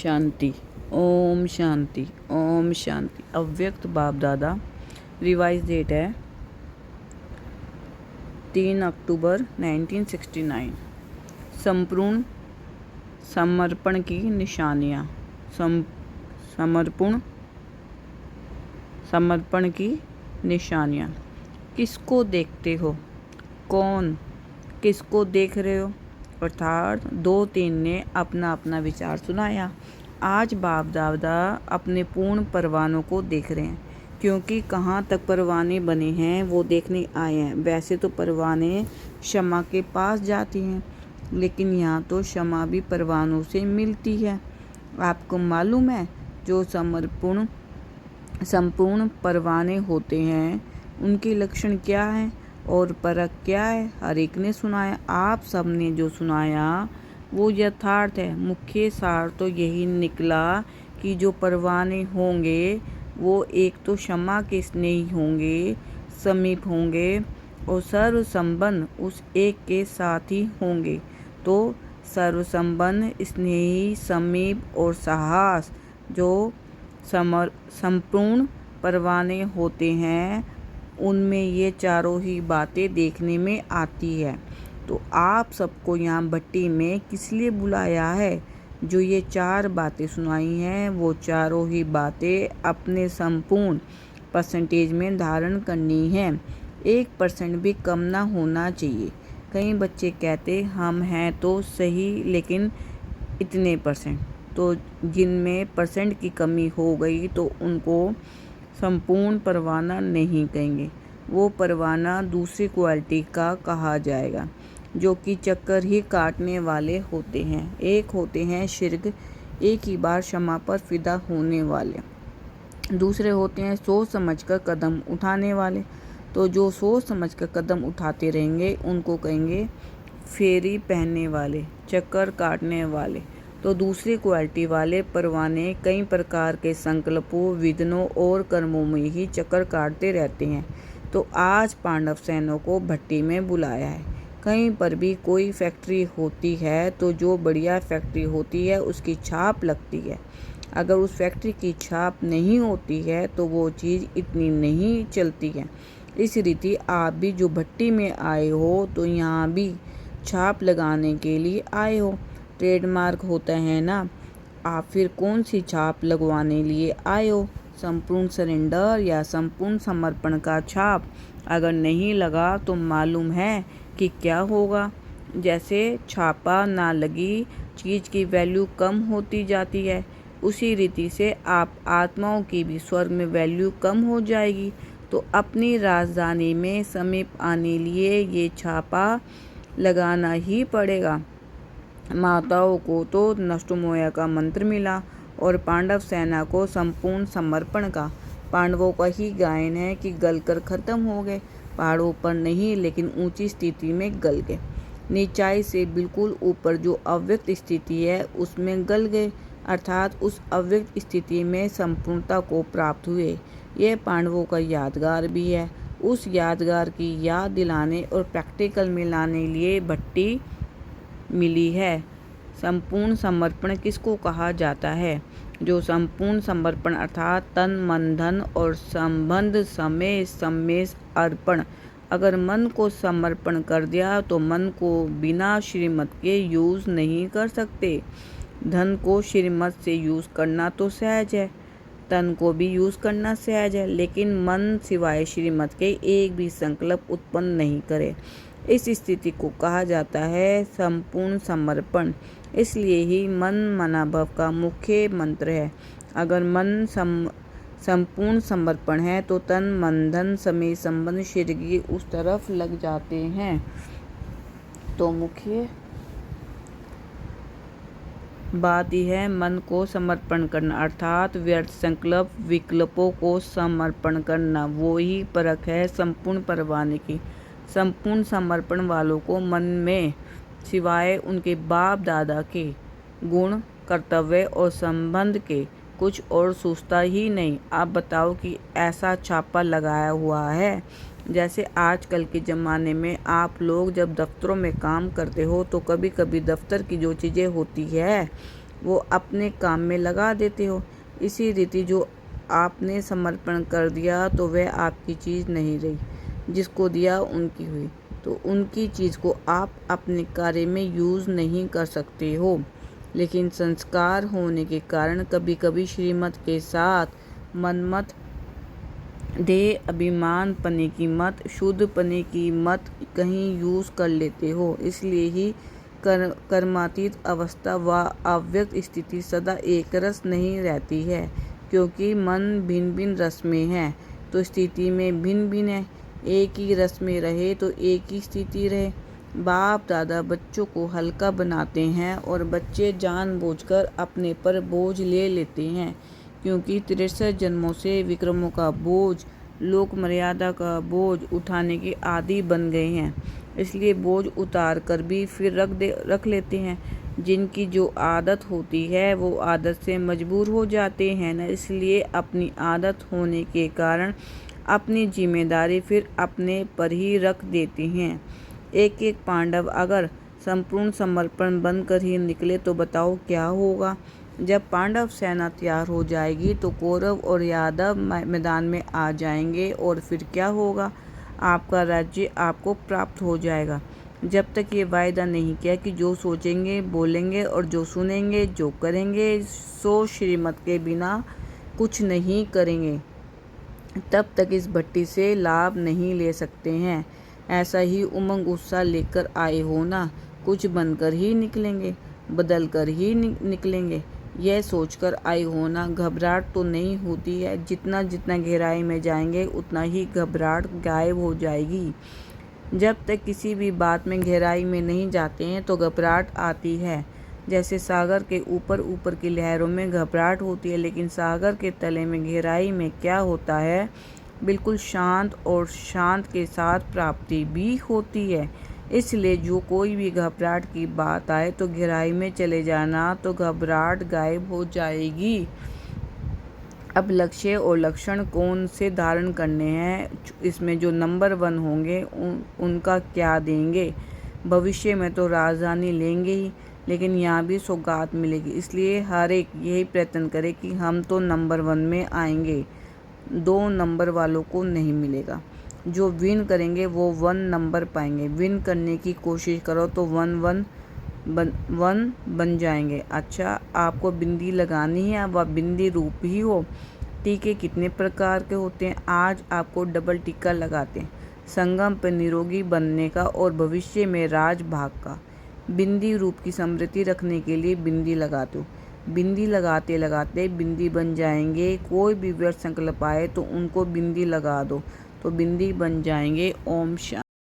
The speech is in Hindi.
शांति। ओम शांति। ओम शांति। अव्यक्त बाप दादा। रिवाइज डेट है 3 अक्टूबर 1969। संपूर्ण समर्पण की निशानियाँ। समर्पण की निशानियाँ। किसको देखते हो? कौन? किसको देख रहे हो? अर्थात 2-3 ने अपना अपना विचार सुनाया। आज बाप दादा अपने पूर्ण परवानों को देख रहे हैं, क्योंकि कहाँ तक परवाने बने हैं वो देखने आए हैं। वैसे तो परवाने क्षमा के पास जाती हैं, लेकिन यहाँ तो क्षमा भी परवानों से मिलती है। आपको मालूम है, जो संपूर्ण परवाने होते हैं उनके लक्षण क्या हैं और परख क्या है? हर एक ने सुनाया। आप सबने जो सुनाया वो यथार्थ है। मुख्य सार तो यही निकला कि जो परवाने होंगे वो एक तो क्षमा के स्नेही होंगे, समीप होंगे, और सर्व संबंध उस एक के साथ ही होंगे। तो सर्व संबंध, स्नेही, समीप और साहस जो संपूर्ण परवाने होते हैं, उनमें ये चारों ही बातें देखने में आती है। तो आप सबको यहाँ भट्टी में किस लिए बुलाया है? जो ये 4 बातें सुनाई हैं वो चारों ही बातें अपने संपूर्ण परसेंटेज में धारण करनी है। 1% भी कम ना होना चाहिए। कई बच्चे कहते हम हैं तो सही, लेकिन इतने %। तो जिनमें % की कमी हो गई तो उनको संपूर्ण परवाना नहीं कहेंगे। वो परवाना दूसरी क्वालिटी का कहा जाएगा, जो कि चक्कर ही काटने वाले होते हैं। एक होते हैं शिर्क, एक ही बार क्षमा पर फिदा होने वाले। दूसरे होते हैं सोच समझकर कदम उठाने वाले। तो जो सोच समझकर कदम उठाते रहेंगे उनको कहेंगे फेरी पहनने वाले, चक्कर काटने वाले। तो दूसरी क्वालिटी वाले परवाने कई प्रकार के संकल्पों, विघ्नों और कर्मों में ही चक्कर काटते रहते हैं। तो आज पांडव सेनों को भट्टी में बुलाया है। कहीं पर भी कोई फैक्ट्री होती है तो जो बढ़िया फैक्ट्री होती है उसकी छाप लगती है। अगर उस फैक्ट्री की छाप नहीं होती है तो वो चीज़ इतनी नहीं चलती है। इस रीति आप भी जो भट्टी में आए हो तो यहाँ भी छाप लगाने के लिए आए हो। ट्रेडमार्क होता है ना। आप फिर कौन सी छाप लगवाने लिए आए हो? संपूर्ण सरेंडर या संपूर्ण समर्पण का छाप अगर नहीं लगा तो मालूम है कि क्या होगा। जैसे छापा ना लगी चीज़ की वैल्यू कम होती जाती है, उसी रीति से आप आत्माओं की भी स्वर्ग में वैल्यू कम हो जाएगी। तो अपनी राजधानी में समीप आने लिए ये छापा लगाना ही पड़ेगा। माताओं को तो नष्टमोया का मंत्र मिला और पांडव सेना को संपूर्ण समर्पण का। पांडवों का ही गायन है कि गलकर खत्म हो गए। पहाड़ों पर नहीं, लेकिन ऊंची स्थिति में गल गए। नीचाई से बिल्कुल ऊपर जो अव्यक्त स्थिति है उसमें गल गए, अर्थात उस अव्यक्त स्थिति में संपूर्णता को प्राप्त हुए। यह पांडवों का यादगार भी है। उस यादगार की याद दिलाने और प्रैक्टिकल में लाने लिए भट्टी मिली है। संपूर्ण समर्पण किसको कहा जाता है? जो संपूर्ण समर्पण अर्थात तन, मन, धन और संबंध समेत अर्पण। अगर मन को समर्पण कर दिया तो मन को बिना श्रीमत के यूज़ नहीं कर सकते। धन को श्रीमत से यूज़ करना तो सहज है, तन को भी यूज़ करना सहज है, लेकिन मन सिवाय श्रीमत के एक भी संकल्प उत्पन्न नहीं करे। इस स्थिति को कहा जाता है संपूर्ण समर्पण। इसलिए ही मन मनाभव का मुख्य मंत्र है। अगर मन संपूर्ण समर्पण है तो तन, मन, धन समेत संबंध शीघ्र उस तरफ लग जाते हैं। तो मुख्य बात यह है मन को समर्पण करना, अर्थात व्यर्थ संकल्प विकल्पों को समर्पण करना। वो ही परख है संपूर्ण परवाने की। संपूर्ण समर्पण वालों को मन में सिवाय उनके बाप दादा के गुण, कर्तव्य और संबंध के कुछ और सूझता ही नहीं। आप बताओ कि ऐसा छापा लगाया हुआ है। जैसे आजकल के ज़माने में आप लोग जब दफ्तरों में काम करते हो तो कभी कभी दफ्तर की जो चीज़ें होती है वो अपने काम में लगा देते हो। इसी रीति जो आपने समर्पण कर दिया तो वह आपकी चीज़ नहीं रही, जिसको दिया उनकी हुई। तो उनकी चीज़ को आप अपने कार्य में यूज़ नहीं कर सकते हो। लेकिन संस्कार होने के कारण कभी कभी श्रीमत के साथ मनमत, देह अभिमान पने की मत, शुद्ध पने की मत कहीं यूज़ कर लेते हो। इसलिए ही कर्मातीत अवस्था व अव्यक्त स्थिति सदा एक रस नहीं रहती है, क्योंकि मन भिन्न भिन्न रस में है तो स्थिति में भिन्न भिन्न है। एक ही रस में रहे तो एक ही स्थिति रहे। बाप दादा बच्चों को हल्का बनाते हैं और बच्चे जानबूझकर अपने पर बोझ ले लेते हैं, क्योंकि 63 जन्मों से विक्रमों का बोझ, लोक मर्यादा का बोझ उठाने के आदी बन गए हैं। इसलिए बोझ उतार कर भी फिर रख लेते हैं। जिनकी जो आदत होती है वो आदत से मजबूर हो जाते हैं ना, इसलिए अपनी आदत होने के कारण अपनी जिम्मेदारी फिर अपने पर ही रख देते हैं। एक एक पांडव अगर संपूर्ण समर्पण बनकर ही निकले तो बताओ क्या होगा। जब पांडव सेना तैयार हो जाएगी तो कौरव और यादव मैदान में आ जाएंगे और फिर क्या होगा, आपका राज्य आपको प्राप्त हो जाएगा। जब तक ये वायदा नहीं किया कि जो सोचेंगे बोलेंगे और जो सुनेंगे जो करेंगे सो श्रीमत के बिना कुछ नहीं करेंगे, तब तक इस भट्टी से लाभ नहीं ले सकते हैं। ऐसा ही उमंग उत्साह लेकर आए हो ना, कुछ बनकर ही निकलेंगे, बदल कर ही निकलेंगे, यह सोचकर आए हो ना। घबराहट तो नहीं होती है, जितना जितना गहराई में जाएंगे उतना ही घबराहट गायब हो जाएगी। जब तक किसी भी बात में गहराई में नहीं जाते हैं तो घबराहट आती है। जैसे सागर के ऊपर ऊपर की लहरों में घबराहट होती है, लेकिन सागर के तले में गहराई में क्या होता है, बिल्कुल शांत, और शांत के साथ प्राप्ति भी होती है। इसलिए जो कोई भी घबराहट की बात आए तो गहराई में चले जाना, तो घबराहट गायब हो जाएगी। अब लक्ष्य और लक्षण कौन से धारण करने हैं, इसमें जो नंबर 1 होंगे उनका क्या देंगे। भविष्य में तो राजधानी लेंगे ही, लेकिन यहाँ भी सौगात मिलेगी। इसलिए हर एक यही प्रयत्न करे कि हम तो नंबर 1 में आएंगे, 2 नंबर वालों को नहीं मिलेगा। जो विन करेंगे वो 1 नंबर पाएंगे। विन करने की कोशिश करो तो 1 बन जाएंगे। अच्छा, आपको बिंदी लगानी है, वह बिंदी रूप ही हो। टीके कितने प्रकार के होते हैं, आज आपको डबल टीका लगाते हैं, संगम पर निरोगी बनने का और भविष्य में राज भाग का। बिंदी रूप की समृद्धि रखने के लिए बिंदी लगाते हो, बिंदी लगाते लगाते बिंदी बन जाएंगे। कोई भी व्यर्थ संकल्प आए तो उनको बिंदी लगा दो तो बिंदी बन जाएंगे। ओम शांति।